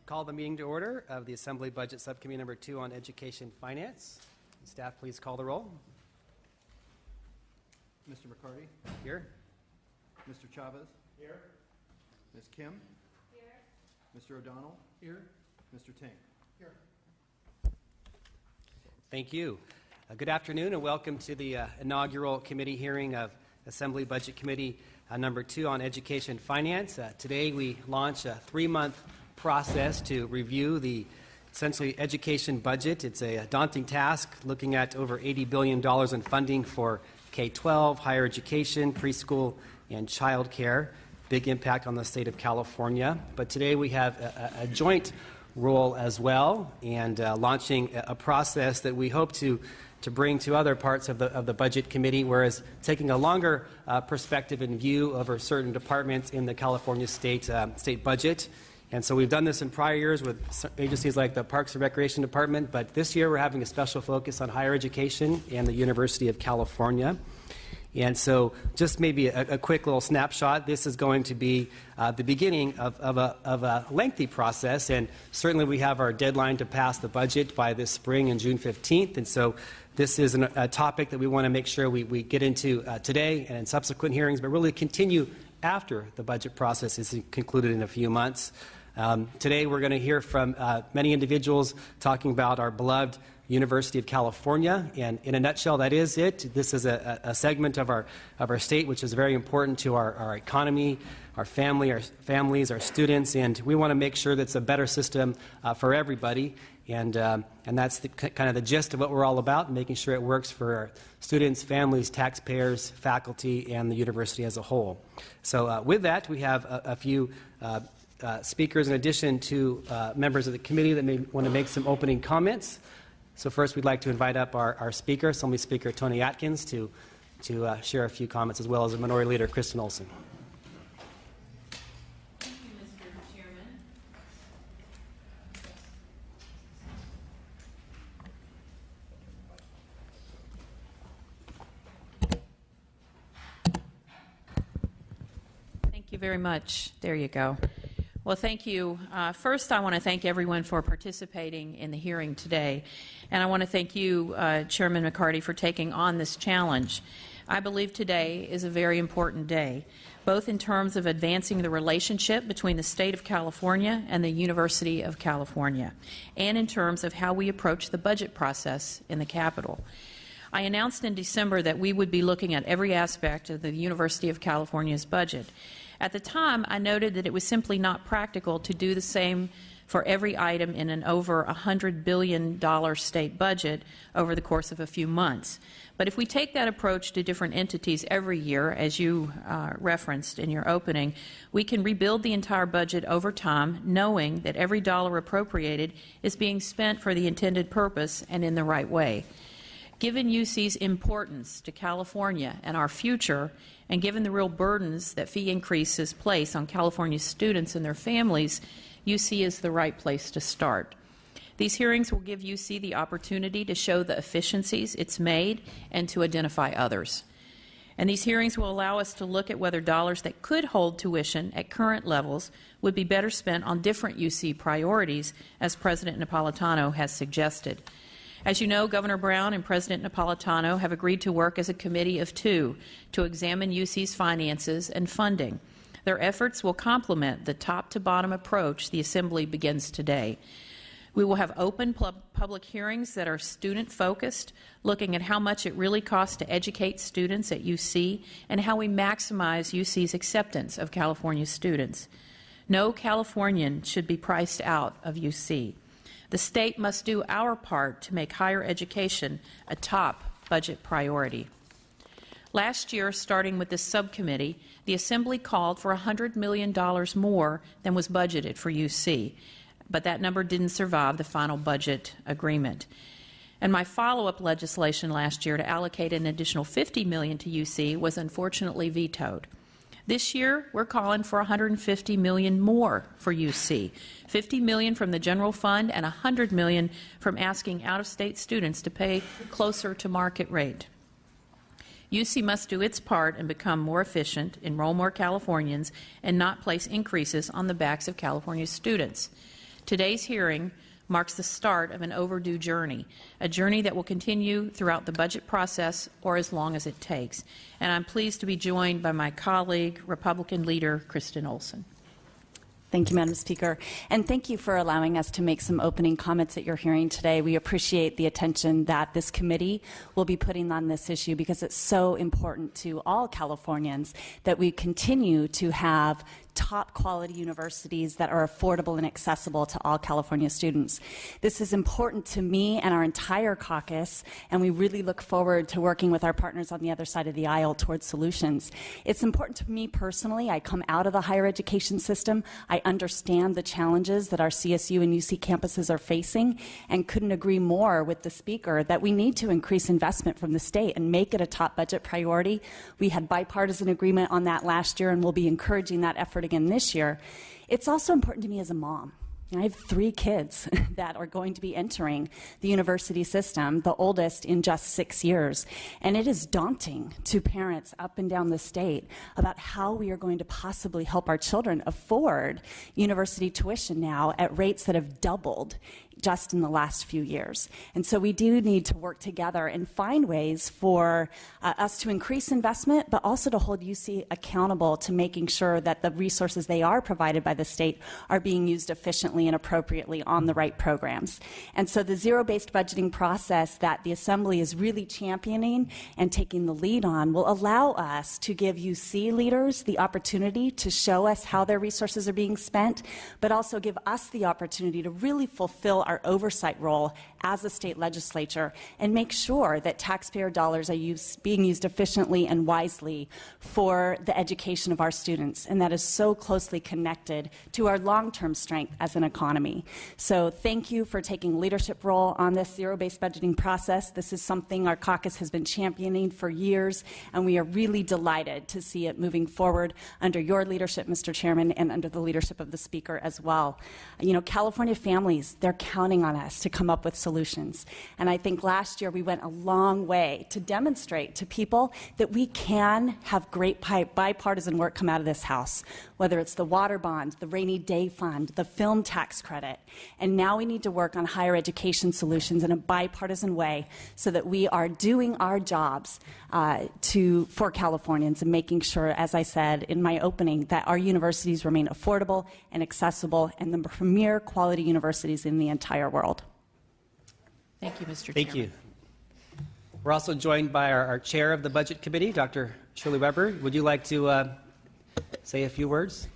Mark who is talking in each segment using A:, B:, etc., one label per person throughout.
A: Call the meeting to order of the Assembly Budget Subcommittee number 2 on Education Finance. Staff, please call the roll.
B: Mr. McCarty?
A: Here.
B: Mr. Chavez?
C: Here.
B: Ms. Kim?
D: Here.
B: Mr. O'Donnell?
C: Here.
B: Mr. Tink?
C: Here.
A: Thank you. Good afternoon and welcome to the inaugural committee hearing of Assembly Budget Committee number 2 on Education Finance. Today we launch a 3-month process to review the essentially education budget. It's a daunting task looking at over $80 billion in funding for K-12, higher education, preschool, and child care. Big impact on the state of California. But today we have a joint role as well and launching a process that we hope to bring to other parts of the Budget Committee, whereas taking a longer perspective and view over certain departments in the California state budget. And so we've done this in prior years with agencies like the Parks and Recreation Department, but this year we're having a special focus on higher education and the University of California. And so just maybe a quick little snapshot. This is going to be the beginning of a lengthy process, and certainly we have our deadline to pass the budget by this spring on June 15th. And so this is a topic that we want to make sure we get into today and in subsequent hearings, but really continue after the budget process is concluded in a few months. Today we're going to hear from many individuals talking about our beloved University of California, and in a nutshell, that is it. This is a segment of our state which is very important to our economy, our families, our students, and we want to make sure that it's a better system for everybody. And that's kind of the gist of what we're all about, making sure it works for our students, families, taxpayers, faculty, and the university as a whole. So with that, we have a few speakers in addition to members of the committee that may want to make some opening comments. So first we'd like to invite up our speaker, Assembly Speaker Tony Atkins, to share a few comments, as well as Minority Leader Kristen Olson.
D: Thank you, Mr. Chairman. Thank you very much. There you go. Well, thank you. First, I want to thank everyone for participating in the hearing today. And I want to thank you, Chairman McCarty, for taking on this challenge. I believe today is a very important day, both in terms of advancing the relationship between the state of California and the University of California, and in terms of how we approach the budget process in the Capitol. I announced in December that we would be looking at every aspect of the University of California's budget. At the time, I noted that it was simply not practical to do the same for every item in an over $100 billion state budget over the course of a few months. But if we take that approach to different entities every year, as you referenced in your opening, we can rebuild the entire budget over time, knowing that every dollar appropriated is being spent for the intended purpose and in the right way. Given UC's importance to California and our future, and given the real burdens that fee increases place on California students and their families, UC is the right place to start. These hearings will give UC the opportunity to show the efficiencies it's made and to identify others. And these hearings will allow us to look at whether dollars that could hold tuition at current levels would be better spent on different UC priorities, as President Napolitano has suggested. As you know, Governor Brown and President Napolitano have agreed to work as a committee of 2 to examine UC's finances and funding. Their efforts will complement the top-to-bottom approach the Assembly begins today. We will have open public hearings that are student-focused, looking at how much it really costs to educate students at UC and how we maximize UC's acceptance of California students. No Californian should be priced out of UC. The state must do our part to make higher education a top budget priority. Last year, starting with this subcommittee, the Assembly called for $100 million more than was budgeted for UC, but that number didn't survive the final budget agreement. And my follow-up legislation last year to allocate an additional $50 million to UC was unfortunately vetoed. This year, we're calling for $150 million more for UC, $50 million from the general fund and $100 million from asking out-of-state students to pay closer to market rate. UC must do its part and become more efficient, enroll more Californians, and not place increases on the backs of California students. Today's hearing marks the start of an overdue journey, a journey that will continue throughout the budget process or as long as it takes. And I'm pleased to be joined by my colleague, Republican leader Kristen Olson.
C: Thank you, Madam Speaker, and thank you for allowing us to make some opening comments at your hearing today. We appreciate the attention that this committee will be putting on this issue because it's so important to all Californians that we continue to have top quality universities that are affordable and accessible to all California students. This is important to me and our entire caucus, and we really look forward to working with our partners on the other side of the aisle towards solutions. It's important to me personally. I come out of the higher education system. I understand the challenges that our CSU and UC campuses are facing and couldn't agree more with the Speaker that we need to increase investment from the state and make it a top budget priority. We had bipartisan agreement on that last year, and we'll be encouraging that effort again this year. It's also important to me as a mom. I have 3 kids that are going to be entering the university system, the oldest in just 6 years. And it is daunting to parents up and down the state about how we are going to possibly help our children afford university tuition now at rates that have doubled just in the last few years. And so we do need to work together and find ways for us to increase investment, but also to hold UC accountable to making sure that the resources they are provided by the state are being used efficiently and appropriately on the right programs. And so the zero-based budgeting process that the Assembly is really championing and taking the lead on will allow us to give UC leaders the opportunity to show us how their resources are being spent, but also give us the opportunity to really fulfill our oversight role as a state legislature and make sure that taxpayer dollars are being used efficiently and wisely for the education of our students. And that is so closely connected to our long-term strength as an economy. So thank you for taking leadership role on this zero-based budgeting process. This is something our caucus has been championing for years, and we are really delighted to see it moving forward under your leadership, Mr. Chairman, and under the leadership of the Speaker as well. You know, California families, they're counting on us to come up with solutions. And I think last year we went a long way to demonstrate to people that we can have great bipartisan work come out of this House, whether it's the water bond, the rainy day fund, the film tax credit. And now we need to work on higher education solutions in a bipartisan way so that we are doing our jobs for Californians and making sure, as I said in my opening, that our universities remain affordable and accessible and the premier quality universities in the entire world.
D: Thank you, Mr. Chairman.
A: Thank you. We're also joined by our chair of the Budget Committee, Dr. Shirley Weber. Would you like to say a few words?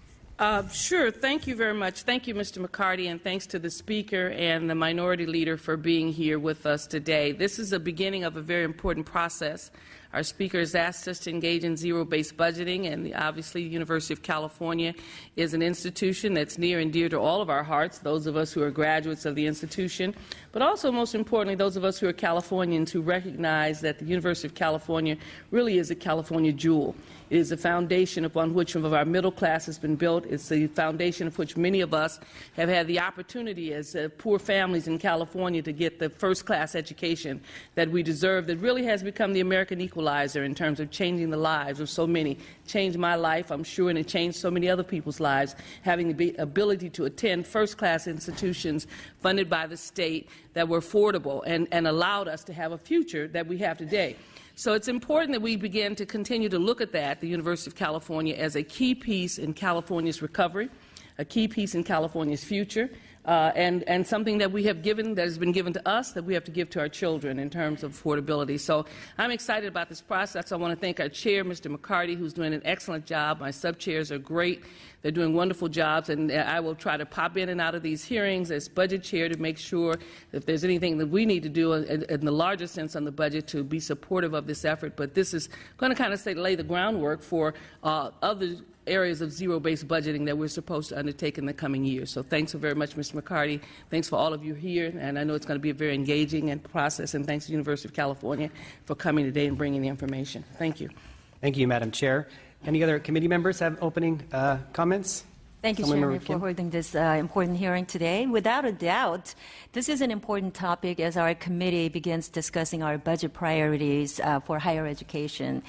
E: Sure. Thank you very much. Thank you, Mr. McCarty, and thanks to the Speaker and the Minority Leader for being here with us today. This is the beginning of a very important process. Our Speaker has asked us to engage in zero-based budgeting, and obviously the University of California is an institution that's near and dear to all of our hearts, those of us who are graduates of the institution, but also, most importantly, those of us who are Californians who recognize that the University of California really is a California jewel. It is the foundation upon which of our middle class has been built. It's the foundation of which many of us have had the opportunity as poor families in California to get the first-class education that we deserve, that really has become the American equalizer in terms of changing the lives of so many. Changed my life, I'm sure, and it changed so many other people's lives, having the ability to attend first-class institutions funded by the state that were affordable and allowed us to have a future that we have today. So it's important that we begin to continue to look at that, the University of California, as a key piece in California's recovery, a key piece in California's future, and something that we have given, that has been given to us, that we have to give to our children in terms of affordability. So I'm excited about this process. I want to thank our chair, Mr. McCarty, who's doing an excellent job. My sub-chairs are great. They're doing wonderful jobs, and I will try to pop in and out of these hearings as budget chair to make sure that if there's anything that we need to do in the larger sense on the budget to be supportive of this effort. But this is going to kind of lay the groundwork for other areas of zero-based budgeting that we're supposed to undertake in the coming years. So thanks so very much, Mr. McCarty. Thanks for all of you here, and I know it's going to be a very engaging process, and thanks to the University of California for coming today and bringing the information. Thank you.
A: Thank you, Madam Chair. Any other committee members have opening comments?
F: Thank you, Chairman, for holding this important hearing today. Without a doubt, this is an important topic as our committee begins discussing our budget priorities for higher education.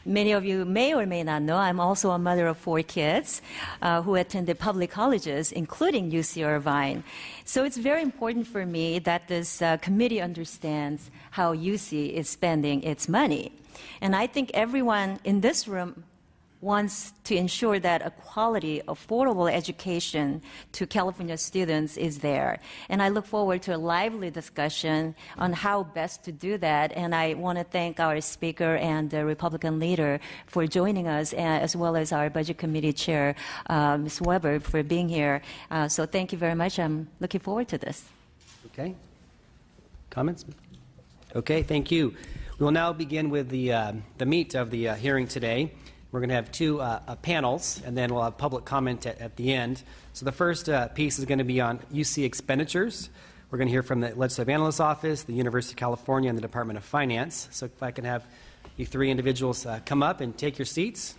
F: Many of you may or may not know I'm also a mother of 4 kids who attended public colleges, including UC Irvine. So it's very important for me that this committee understands how UC is spending its money. And I think everyone in this room wants to ensure that a quality, affordable education to California students is there. And I look forward to a lively discussion on how best to do that. And I want to thank our speaker and the Republican leader for joining us, as well as our Budget Committee Chair, Ms. Weber, for being here. So thank you very much. I'm looking forward to this.
A: Okay. Comments? Okay, thank you. We will now begin with the meat of the hearing today. We're going to have 2 panels, and then we'll have public comment at the end. So the first piece is going to be on UC expenditures. We're going to hear from the Legislative Analyst's Office, the University of California, and the Department of Finance. So if I can have you 3 individuals come up and take your seats.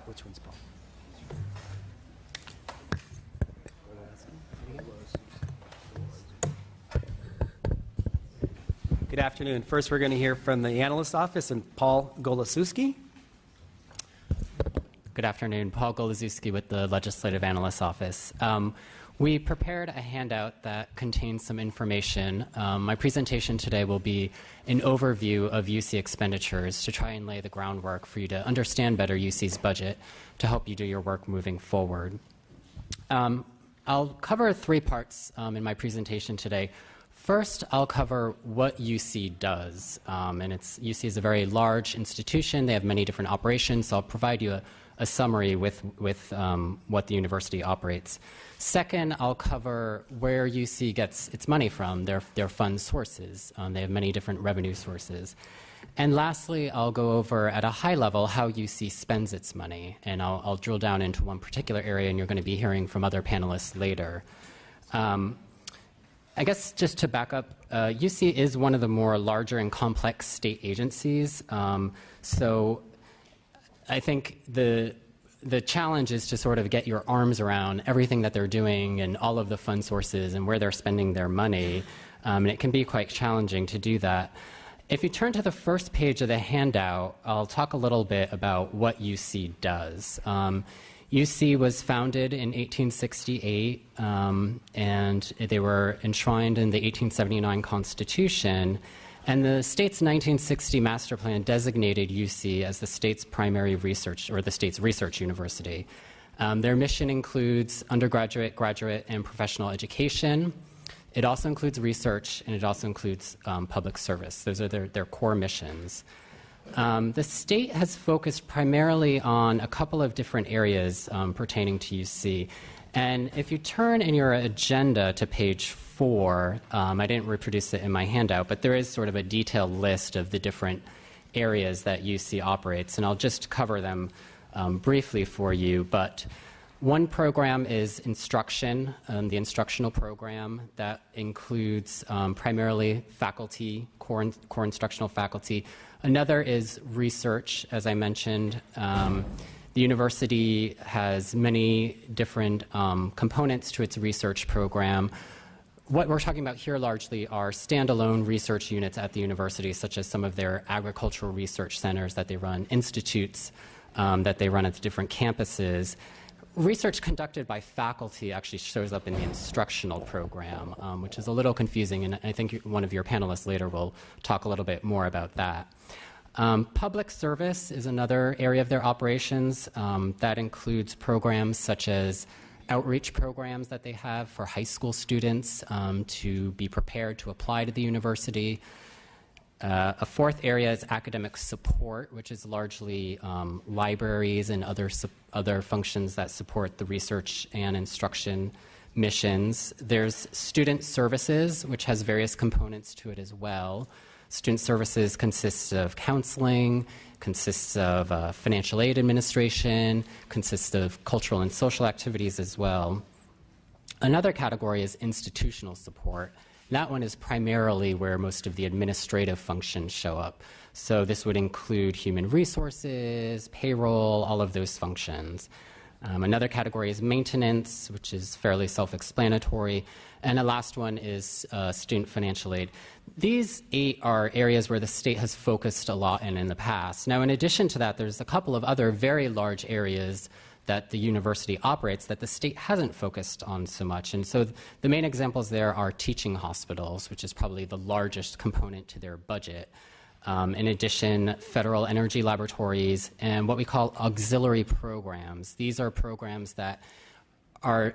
A: Which one's Paul? Good afternoon. First, we're going to hear from the Analyst's Office and Paul Golasuski.
G: Good afternoon. Paul Golasuski with the Legislative Analyst's Office. We prepared a handout that contains some information. My presentation today will be an overview of UC expenditures to try and lay the groundwork for you to understand better UC's budget to help you do your work moving forward. I'll cover 3 parts in my presentation today. First, I'll cover what UC does, and UC is a very large institution. They have many different operations, so I'll provide you a summary with what the university operates. Second, I'll cover where UC gets its money from, their fund sources. They have many different revenue sources. And lastly, I'll go over at a high level how UC spends its money, and I'll drill down into one particular area, and you're going to be hearing from other panelists later. I guess just to back up, UC is one of the more larger and complex state agencies. So I think the challenge is to sort of get your arms around everything that they're doing and all of the fund sources and where they're spending their money. And it can be quite challenging to do that. If you turn to the first page of the handout, I'll talk a little bit about what UC does. UC was founded in 1868, and they were enshrined in the 1879 Constitution. And the state's 1960 master plan designated UC as the state's primary research, or the state's research university. Their mission includes undergraduate, graduate, and professional education. It also includes research, and it also includes public service. Those are their core missions. The state has focused primarily on a couple of different areas pertaining to UC. And if you turn in your agenda to page 4, I didn't reproduce it in my handout, but there is sort of a detailed list of the different areas that UC operates, and I'll just cover them briefly for you. But one program is instruction, the instructional program that includes primarily faculty, core instructional faculty. Another is research, as I mentioned. The university has many different components to its research program. What we're talking about here largely are standalone research units at the university, such as some of their agricultural research centers that they run, institutes that they run at the different campuses. Research conducted by faculty actually shows up in the instructional program, which is a little confusing, and I think one of your panelists later will talk a little bit more about that. Public service is another area of their operations. That includes programs such as outreach programs that they have for high school students to be prepared to apply to the university. A fourth area is academic support, which is largely libraries and other functions that support the research and instruction missions. There's student services, which has various components to it as well. Student services consists of counseling, consists of financial aid administration, consists of cultural and social activities as well. Another category is institutional support, That one is primarily where most of the administrative functions show up. So this would include human resources, payroll, all of those functions. Another category is maintenance, which is fairly self-explanatory. And the last one is student financial aid. These 8 are areas where the state has focused a lot in the past. Now, in addition to that, there's a couple of other very large areas that the university operates that the state hasn't focused on so much. And so the main examples there are teaching hospitals, which is probably the largest component to their budget. In addition, federal energy laboratories and what we call auxiliary programs. These are programs that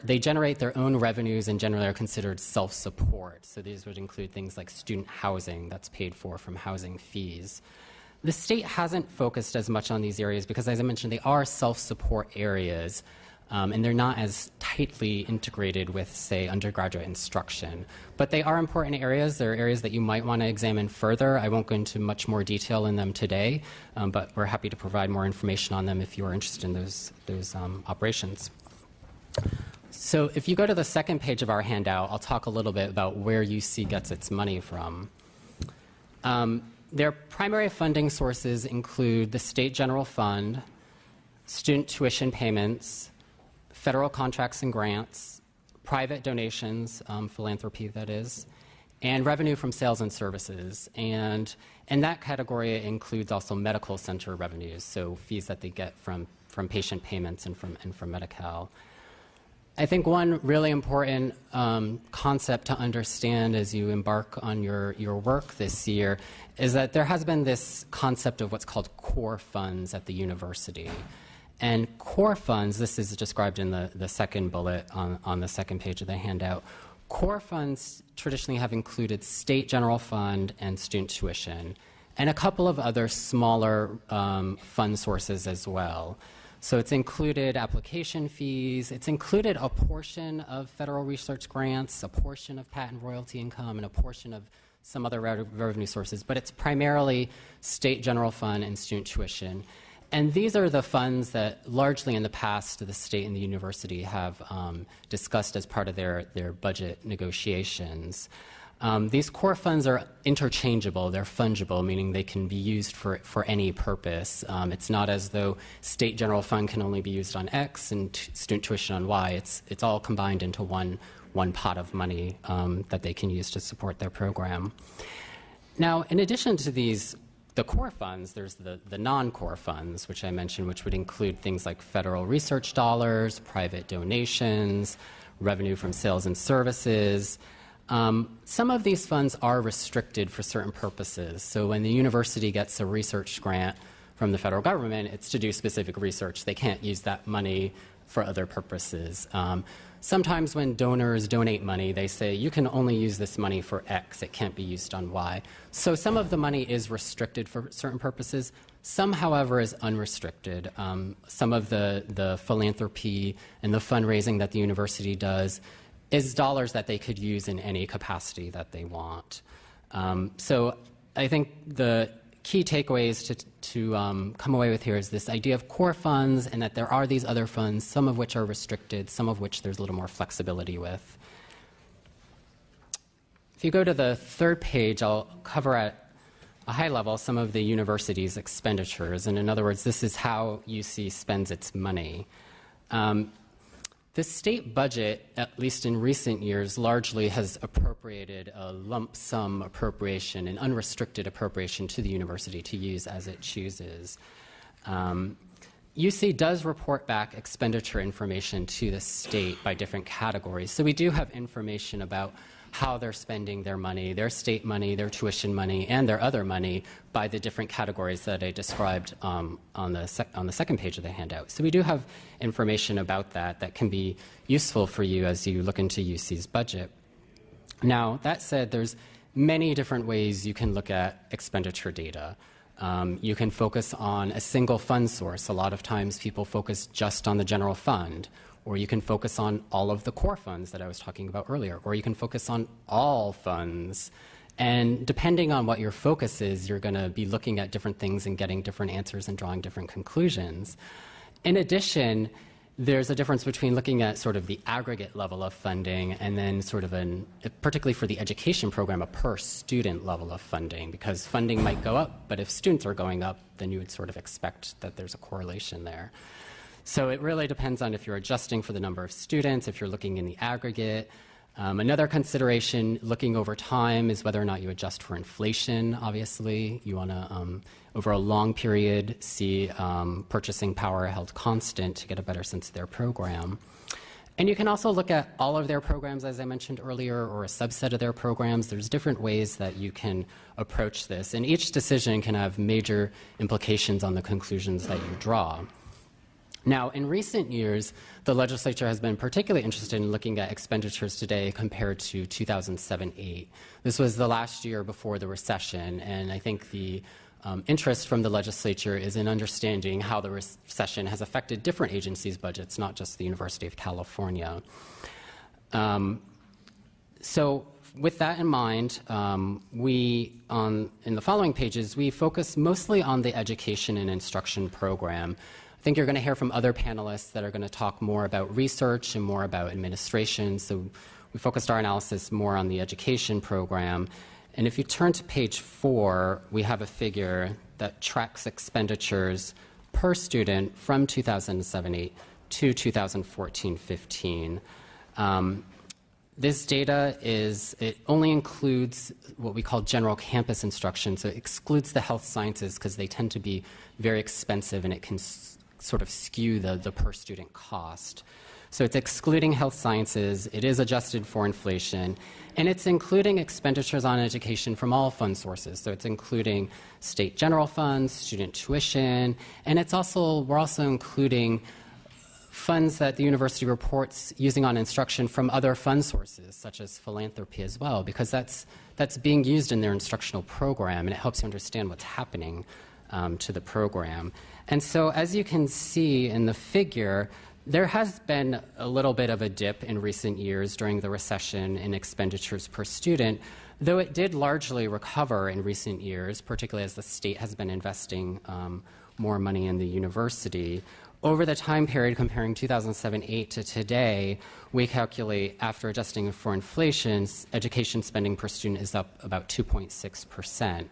G: they generate their own revenues and generally are considered self-support. So these would include things like student housing that's paid for from housing fees. The state hasn't focused as much on these areas because, as I mentioned, they are self-support areas, and they're not as tightly integrated with, say, undergraduate instruction. But they are important areas. They're areas that you might want to examine further. I won't go into much more detail in them today, but we're happy to provide more information on them if you are interested in those operations. So if you go to the second page of our handout, I'll talk a little bit about where UC gets its money from. Their primary funding sources include the State General Fund, student tuition payments, federal contracts and grants, private donations, philanthropy that is, and revenue from sales and services. And in that category, it includes also medical center revenues, so fees that they get from patient payments and from Medi-Cal. I think one really important concept to understand as you embark on your work this year is that there has been this concept of what's called core funds at the university. And core funds, this is described in the second bullet on the second page of the handout. Core funds traditionally have included state general fund and student tuition, and a couple of other smaller fund sources as well. So it's included application fees, it's included a portion of federal research grants, a portion of patent royalty income, and a portion of some other revenue sources, but it's primarily state general fund and student tuition. And these are the funds that largely in the past the state and the university have discussed as part of their budget negotiations. These core funds are interchangeable. They're fungible, meaning they can be used for any purpose. It's not as though state general fund can only be used on X and student tuition on Y. It's all combined into one pot of money that they can use to support their program. Now, in addition to the core funds, there's the non-core funds, which I mentioned, which would include things like federal research dollars, private donations, revenue from sales and services. Some of these funds are restricted for certain purposes. So when the university gets a research grant from the federal government, it's to do specific research. They can't use that money for other purposes. Sometimes when donors donate money, they say, you can only use this money for X. It can't be used on Y. So some of the money is restricted for certain purposes. Some, however, is unrestricted. Some of the philanthropy and the fundraising that the university does is dollars that they could use in any capacity that they want. So I think the key takeaways to come away with here is this idea of core funds and that there are these other funds, some of which are restricted, some of which there's a little more flexibility with. If you go to the third page, I'll cover at a high level some of the university's expenditures. And in other words, this is how UC spends its money. The state budget, at least in recent years, largely has appropriated a lump sum appropriation, an unrestricted appropriation to the university to use as it chooses. UC does report back expenditure information to the state by different categories. So we do have information about how they're spending their money, their state money, their tuition money, and their other money by the different categories that I described on the second page of the handout. So we do have information about that can be useful for you as you look into UC's budget. Now, that said, there's many different ways you can look at expenditure data. You can focus on a single fund source. A lot of times people focus just on the general fund. Or you can focus on all of the core funds that I was talking about earlier, or you can focus on all funds. And depending on what your focus is, you're going to be looking at different things and getting different answers and drawing different conclusions. In addition, there's a difference between looking at sort of the aggregate level of funding and then sort of particularly for the education program, a per student level of funding, because funding might go up, but if students are going up, then you would sort of expect that there's a correlation there. So it really depends on if you're adjusting for the number of students, if you're looking in the aggregate. Another consideration looking over time is whether or not you adjust for inflation, obviously. You want to, over a long period, see purchasing power held constant to get a better sense of their program. And you can also look at all of their programs, as I mentioned earlier, or a subset of their programs. There's different ways that you can approach this, and each decision can have major implications on the conclusions that you draw. Now, in recent years, the legislature has been particularly interested in looking at expenditures today compared to 2007-8. This was the last year before the recession, and I think the interest from the legislature is in understanding how the recession has affected different agencies' budgets, not just the University of California. So with that in mind, in the following pages, we focus mostly on the education and instruction program. I think you're going to hear from other panelists that are going to talk more about research and more about administration. So we focused our analysis more on the education program. And if you turn to page 4, we have a figure that tracks expenditures per student from 2007-8 to 2014-15. This data it only includes what we call general campus instruction, so it excludes the health sciences because they tend to be very expensive and it can sort of skew the per student cost. So it's excluding health sciences, it is adjusted for inflation, and it's including expenditures on education from all fund sources. So it's including state general funds, student tuition, and we're also including funds that the university reports using on instruction from other fund sources, such as philanthropy as well, because that's being used in their instructional program, and it helps you understand what's happening to the program. And so as you can see in the figure, there has been a little bit of a dip in recent years during the recession in expenditures per student, though it did largely recover in recent years, particularly as the state has been investing more money in the university. Over the time period comparing 2007-8 to today, we calculate, after adjusting for inflation, education spending per student is up about 2.6%.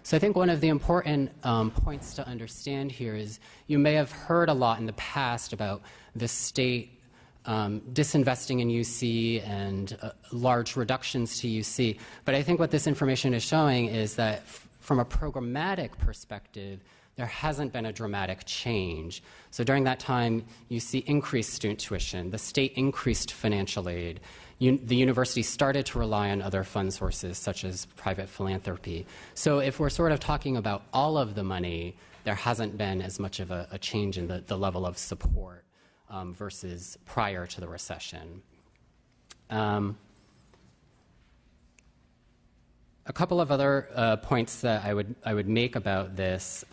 G: So I think one of the important points to understand here is you may have heard a lot in the past about the state disinvesting in UC and large reductions to UC. But I think what this information is showing is that from a programmatic perspective, there hasn't been a dramatic change. So during that time, you see increased student tuition. The state increased financial aid. The university started to rely on other fund sources, such as private philanthropy. So if we're sort of talking about all of the money, there hasn't been as much of a change in the level of support versus prior to the recession. A couple of other points that I would make about this.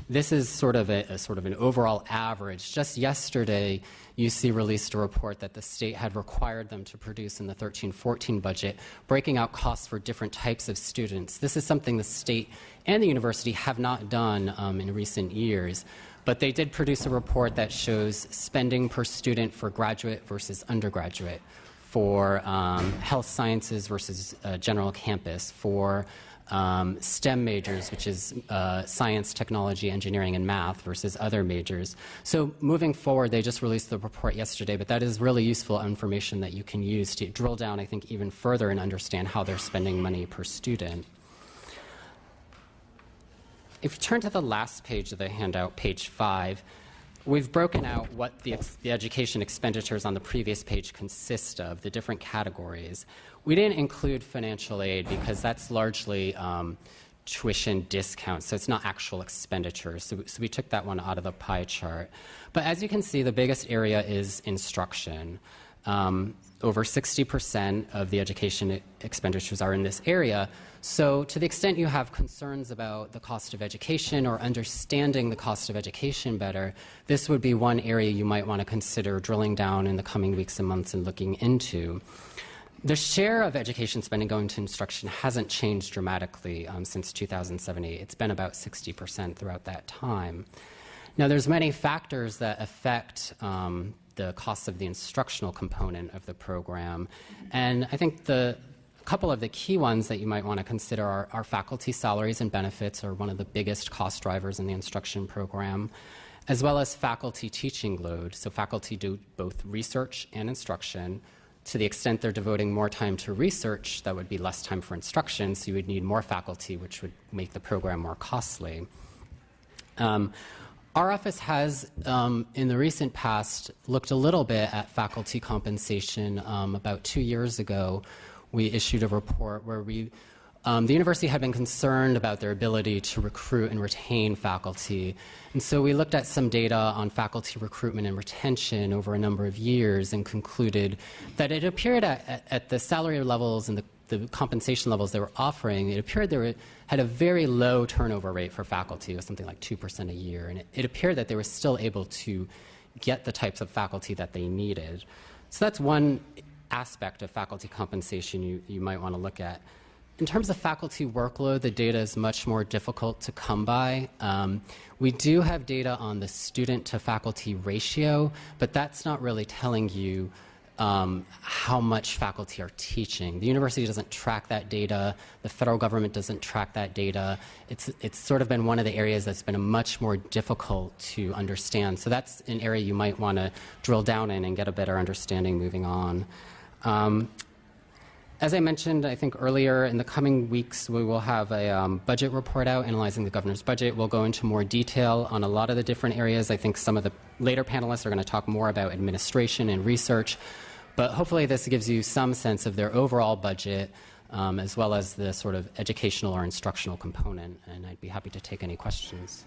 G: This is sort of an overall average. Just yesterday, UC released a report that the state had required them to produce in the 13-14 budget, breaking out costs for different types of students. This is something the state and the university have not done in recent years. But they did produce a report that shows spending per student for graduate versus undergraduate, for health sciences versus general campus, for STEM majors, which is science, technology, engineering, and math versus other majors. So moving forward, they just released the report yesterday, but that is really useful information that you can use to drill down, I think, even further and understand how they're spending money per student. If you turn to the last page of the handout, page 5, we've broken out what the education expenditures on the previous page consist of, the different categories. We didn't include financial aid because that's largely tuition discounts, so it's not actual expenditures. So we took that one out of the pie chart. But as you can see, the biggest area is instruction. Over 60% of the education expenditures are in this area. So to the extent you have concerns about the cost of education or understanding the cost of education better, this would be one area you might want to consider drilling down in the coming weeks and months and looking into. The share of education spending going to instruction hasn't changed dramatically since 2007-8. It's been about 60% throughout that time. Now, there's many factors that affect the cost of the instructional component of the program, and I think a couple of the key ones that you might want to consider are faculty salaries and benefits are one of the biggest cost drivers in the instruction program, as well as faculty teaching load. So faculty do both research and instruction. To the extent they're devoting more time to research, that would be less time for instruction, so you would need more faculty, which would make the program more costly. Our office has, in the recent past, looked a little bit at faculty compensation. About 2 years ago, we issued a report where the university had been concerned about their ability to recruit and retain faculty. And so we looked at some data on faculty recruitment and retention over a number of years and concluded that it appeared at the salary levels and the compensation levels they were offering, it appeared they had a very low turnover rate for faculty. It was something like 2% a year. And it appeared that they were still able to get the types of faculty that they needed. So that's one aspect of faculty compensation you might want to look at. In terms of faculty workload, the data is much more difficult to come by. We do have data on the student-to-faculty ratio, but that's not really telling you how much faculty are teaching. The university doesn't track that data. The federal government doesn't track that data. It's sort of been one of the areas that's been much more difficult to understand. So that's an area you might want to drill down in and get a better understanding moving on. As I mentioned, I think earlier, in the coming weeks, we will have a budget report out analyzing the governor's budget. We'll go into more detail on a lot of the different areas. I think some of the later panelists are going to talk more about administration and research. But hopefully this gives you some sense of their overall budget, as well as the sort of educational or instructional component. And I'd be happy to take any questions.